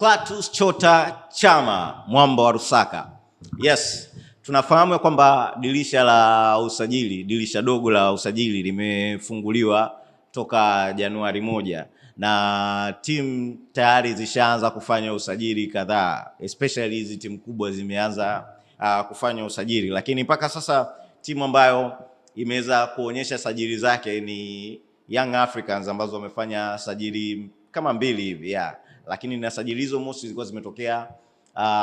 Clatous Chota Chama, mwamba wa Lusaka. Yes, tunafahamu kwamba dirisha dogo la usajili limefunguliwa toka Januari 1 na timu tayari zishaanza kufanya usajili kadhaa, especially hizi timu kubwa zimeanza kufanya usajili, lakini mpaka sasa timu ambayo imeweza kuonyesha sajili zake ni Young Africans ambazo wamefanya sajili kama 2 hivi lakini na sajili hizo mosi zilikuwa zimetokea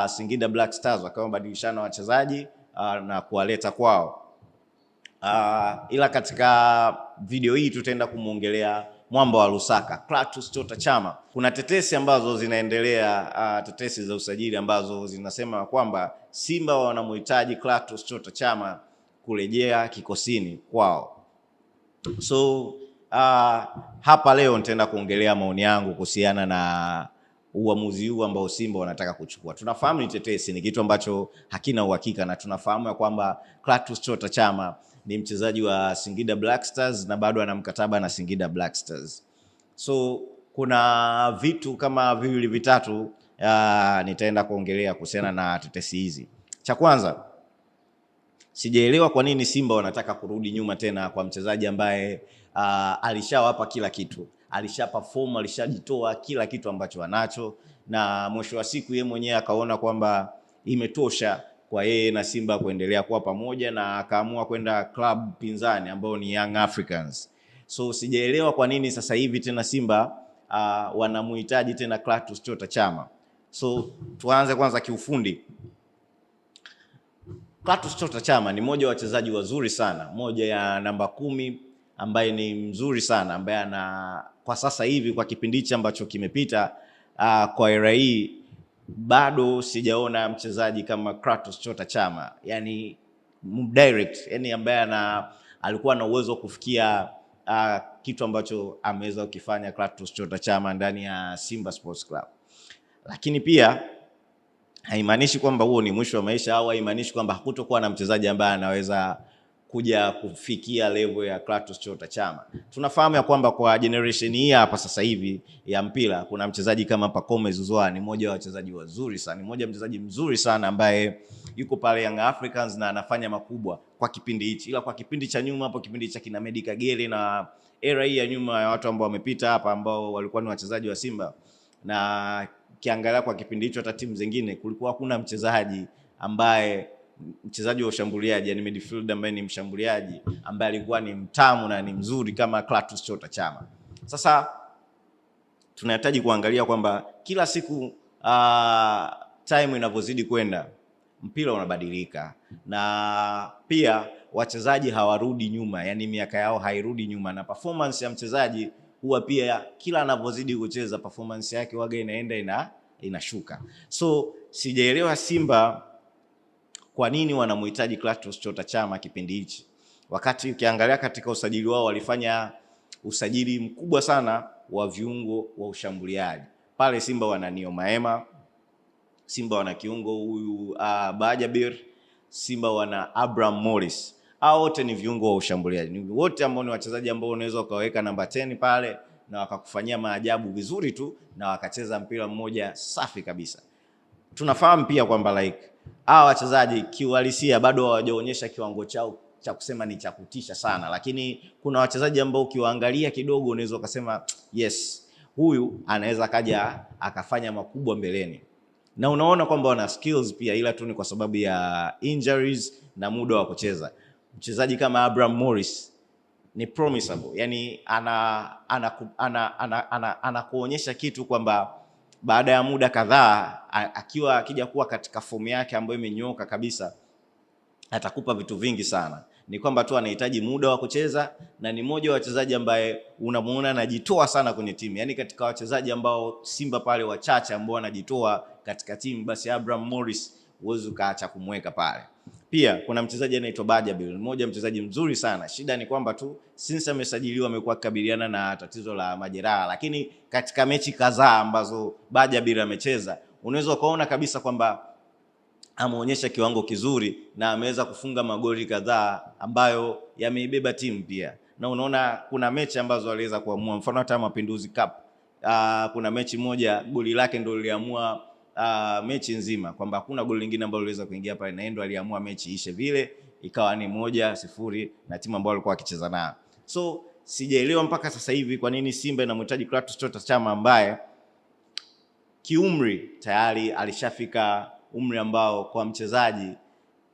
Singida Black Stars wakawa wabadilishana wachezaji na kuwaleta kwao. Ila katika video hii tutaenda kumuongelea mwamba wa Lusaka, Clatous Chota Chama. Kuna tetesi ambazo zinaendelea, tetesi za usajili ambazo zinasema kwamba Simba wanamhitaji Clatous Chota Chama kurejea kikosini kwao. So hapa leo nitaenda kuongelea maoni yangu kuhusiana na uamuzi huu ambao Simba wanataka kuchukua. Tunafahamu ni tetesi, ni kitu ambacho hakina uhakika, na tunafahamu ya kwamba Clatous Chota Chama ni mchezaji wa Singida Black Stars na bado ana mkataba na Singida Black Stars. So kuna vitu kama viwili vitatu nitaenda kuongelea kuhusiana na tetesi hizi. Cha kwanza, sijaelewa kwa nini Simba wanataka kurudi nyuma tena kwa mchezaji ambaye alishawapa kila kitu, alishaperform, alishajitoa kila kitu ambacho anacho, na mwisho wa siku yeye mwenyewe akaona kwamba imetosha kwa yeye na Simba kuendelea kuwa pamoja, na akaamua kwenda club pinzani ambao ni Young Africans. So sijaelewa kwa nini sasa hivi tena Simba wanamuhitaji tena Clatous Chota Chama. So tuanze kwanza kiufundi. Clatous Chota Chama ni mmoja wa wachezaji wazuri sana, moja ya namba 10 ambaye ni mzuri sana, ambaye kwa sasa hivi kwa kipindi ambacho kimepita kwa era hii bado sijaona mchezaji kama Clatous Chota Chama, yani direct, yani ambaye alikuwa na uwezo wa kufikia kitu ambacho ameweza kukifanya Clatous Chota Chama ndani ya Simba Sports Club. Lakini pia haimaanishi kwamba huo ni mwisho wa maisha, au haimaanishi kwamba hakutokuwa na mchezaji ambaye anaweza kuja kufikia level ya Clatous Chota Chama. Tunafahamu ya kwamba kwa generation hii hapa sasa hivi ya mpira kuna mchezaji kama Pacome Zouzoua, ni mmoja wa wachezaji wazuri sana, ni mmoja mchezaji mzuri sana ambaye yuko pale Young Africans na anafanya makubwa kwa kipindi hichi. Ila kwa kipindi cha nyuma hapo, kipindi cha kina Meddie Kagere na era hii ya nyuma ya watu ambao wamepita hapa ambao walikuwa ni wachezaji wa Simba, na kiangalia kwa kipindi hicho hata timu zingine kulikuwa hakuna mchezaji wa ushambuliaji, yani midfielder ambaye ni mshambuliaji ambaye alikuwa ni mtamu na ni mzuri kama Clatous Chota Chama. Sasa tunahitaji kuangalia kwamba kila siku time inavyozidi kwenda mpira unabadilika, na pia wachezaji hawarudi nyuma, yani miaka yao hairudi nyuma, na performance ya mchezaji huwa pia kila anavyozidi kucheza performance yake waga inaenda inashuka. So sijaelewa Simba kwa nini wanamhitaji Clatous Chota Chama kipindi hichi, wakati ukiangalia katika usajili wao walifanya usajili mkubwa sana wa viungo wa ushambuliaji. Pale Simba wana Nio Maema, Simba wana kiungo huyu Bajabir, Simba wana Abraham Morris. Hao wote ni viungo wa ushambuliaji, ni wote ambao ni wachezaji ambao unaweza ukaweka namba 10 pale na wakakufanyia maajabu vizuri tu na wakacheza mpira mmoja safi kabisa. Tunafahamu pia kwamba hawa wachezaji kiuhalisia bado hawajaonyesha kiwango chao cha kusema ni cha kutisha sana, lakini kuna wachezaji ambao ukiwaangalia kidogo unaweza ukasema yes, huyu anaweza kaja akafanya makubwa mbeleni, na unaona kwamba wana skills pia, ila tu ni kwa sababu ya injuries na muda wa kucheza. Mchezaji kama Abraham Morris ni promisable, yani anakuonyesha kitu kwamba baada ya muda kadhaa akija kuwa katika fomu yake ambayo imenyooka kabisa atakupa vitu vingi sana. Ni kwamba tu anahitaji muda wa kucheza, na ni mmoja wa wachezaji ambaye unamuona anajitoa sana kwenye timu. Yani katika wachezaji ambao Simba pale wachache ambao wanajitoa katika timu, basi Abraham Morris uwezo kaacha kumweka pale. Pia kuna mchezaji anaitwa Bajabir, mmoja mchezaji mzuri sana. Shida ni kwamba tu since amesajiliwa amekuwa kukabiliana na tatizo la majeraha, lakini katika mechi kadhaa ambazo Bajabir amecheza unaweza ukaona kabisa kwamba ameonyesha kiwango kizuri na ameweza kufunga magoli kadhaa ambayo yameibeba timu pia. Na unaona kuna mechi ambazo aliweza kuamua, mfano hata Mapinduzi Cup kuna mechi moja goli lake ndio liliamua mechi nzima, kwamba hakuna goli lingine ambalo liweza kuingia pale, na ndio aliamua mechi ishe vile, ikawa ni 1-0 na timu ambayo alikuwa akicheza nayo. So sijaelewa mpaka sasa hivi kwa nini Simba inamhitaji Clatous Chota Chama ambaye kiumri tayari alishafika umri ambao kwa mchezaji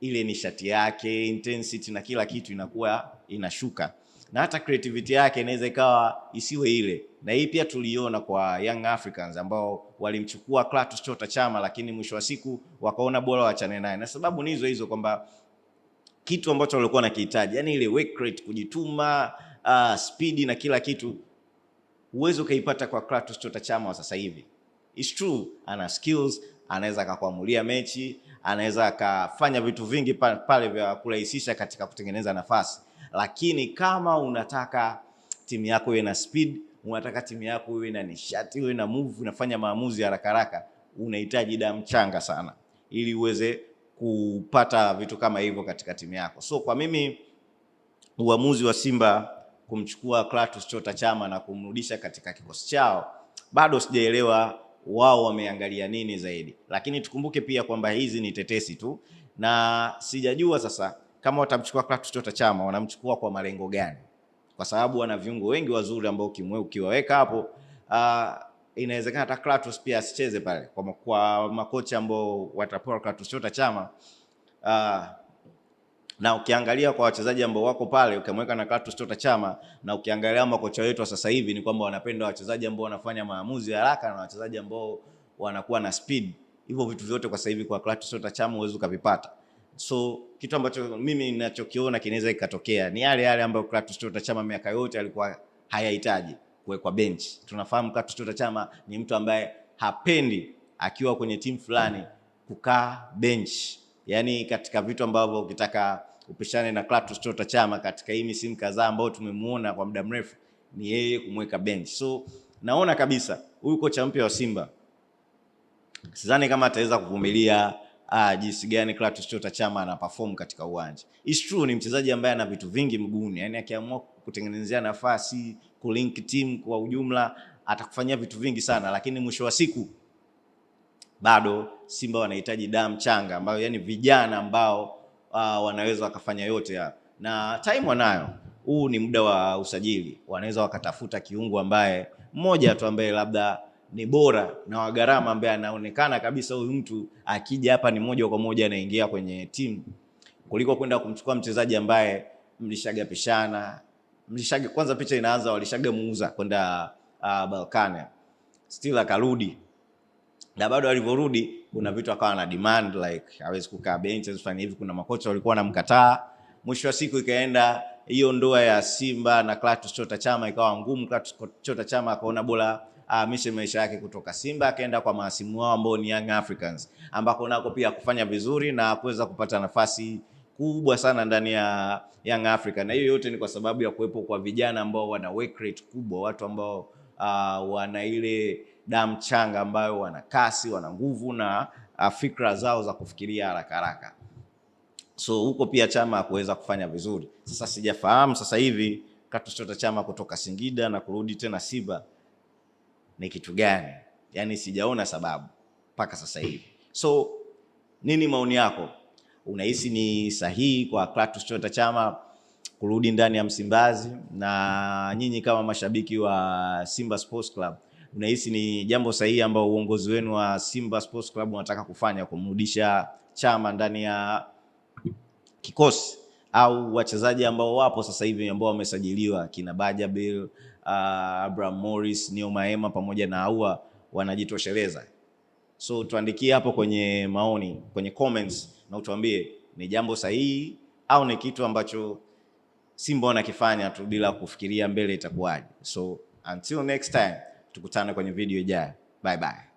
ile nishati yake, intensity na kila kitu inakuwa inashuka, na hata creativity yake inaweza ikawa isiwe ile. Na hii pia tuliona kwa Young Africans ambao walimchukua Clatous Chota Chama, lakini mwisho wa siku wakaona bora waachane naye, na sababu ni hizo hizo, kwamba kitu ambacho walikuwa wanakihitaji, yani ile work rate, kujituma, speed na kila kitu, uwezo kaipata kwa Clatous Chota Chama wa sasa hivi. It's true, ana skills, anaweza akakuamulia mechi, anaweza akafanya vitu vingi pale vya kurahisisha katika kutengeneza nafasi. Lakini kama unataka timu yako iwe na speed, unataka timu yako iwe na nishati, iwe na move, unafanya maamuzi haraka haraka, unahitaji damu changa sana ili uweze kupata vitu kama hivyo katika timu yako. So kwa mimi uamuzi wa Simba kumchukua Clatous Chota Chama na kumrudisha katika kikosi chao, bado sijaelewa wao wameangalia nini zaidi. Lakini tukumbuke pia kwamba hizi ni tetesi tu, na sijajua sasa kama watamchukua Clatous Chota Chama wanamchukua kwa malengo gani, kwa sababu wana viungo wengi wazuri ambao ukiwaweka hapo inawezekana hata Clatous pia asicheze pale kwa makocha ambao watapewa Clatous Chota Chama. Na ukiangalia kwa wachezaji ambao wako pale ukamweka na Clatous Chota Chama, na ukiangalia makocha wetu sasa hivi ni kwamba wanapenda wachezaji ambao wanafanya maamuzi haraka na wachezaji ambao wanakuwa na speed. Hivyo vitu vyote kwa sasa hivi kwa Clatous Chota Chama uwezo ukavipata. So kitu ambacho mimi ninachokiona kinaweza ikatokea ni yale ambayo Clatous Chota Chama miaka yote alikuwa hayahitaji, kuwekwa bench. Tunafahamu Clatous Chota Chama ni mtu ambaye hapendi akiwa kwenye timu fulani kukaa bench. Yani katika vitu ambavyo ukitaka upishane na Clatous Chota Chama katika hii misimu kadhaa ambao tumemuona kwa muda mrefu, ni yeye kumweka bench. So naona kabisa huyu kocha mpya wa Simba sidhani kama ataweza kuvumilia jinsi gani Clatous Chota Chama ana perform katika uwanja. It's true ni mchezaji ambaye ana vitu vingi mguuni, yani akiamua kutengenezea nafasi, kulink team kwa ujumla, atakufanyia vitu vingi sana, lakini mwisho wa siku bado Simba wanahitaji damu changa ambayo yani vijana ambao wanaweza wakafanya yote hapa, na time wanayo. Huu ni muda wa usajili, wanaweza wakatafuta kiungo ambaye mmoja tu ambaye labda ni bora na wa gharama, ambaye anaonekana kabisa huyu mtu akija hapa ni moja kwa moja anaingia kwenye timu, kuliko kwenda kumchukua mchezaji ambaye mlishagapishana, kwanza picha inaanza walishagamuuza kwenda Balkani, still akarudi, na bado alivyorudi kuna vitu akawa na demand like hawezi kukaa bench fanya hivi. Kuna makocha walikuwa wanamkataa, mwisho wa siku ikaenda hiyo ndoa ya Simba na Clatous Chota Chama ikawa ngumu. Clatous Chota Chama akaona bora mishe maisha yake kutoka Simba, akaenda kwa mahasimu wao ambao ni Young Africans, ambako nako pia kufanya vizuri na kuweza kupata nafasi kubwa sana ndani ya Young Africa. Na hiyo yote ni kwa sababu ya kuwepo kwa vijana ambao wana work rate kubwa, watu ambao wana ile damu changa ambayo wana kasi, wana nguvu na fikra zao za kufikiria haraka haraka. So huko pia Chama kuweza kufanya vizuri. Sasa sijafahamu sasa hivi Clatous Chota Chama kutoka Singida na kurudi tena Simba ni kitu gani? Yani sijaona sababu mpaka sasa hivi. So nini maoni yako? Unahisi ni sahihi kwa Clatous Chota Chama kurudi ndani ya Msimbazi? Na nyinyi kama mashabiki wa Simba Sports Club, unahisi ni jambo sahihi ambao uongozi wenu wa Simba Sports Club unataka kufanya kumrudisha Chama ndani ya kikosi, au wachezaji ambao wapo sasa hivi ambao wamesajiliwa kina Bajaber, Abraham Morris, Neo Maema pamoja na Aua wanajitosheleza? So tuandikie hapo kwenye maoni, kwenye comments, na utuambie ni jambo sahihi au ni kitu ambacho Simba wanakifanya tu bila kufikiria mbele itakuwaje. So until next time, tukutane kwenye video ijayo. Bye bye.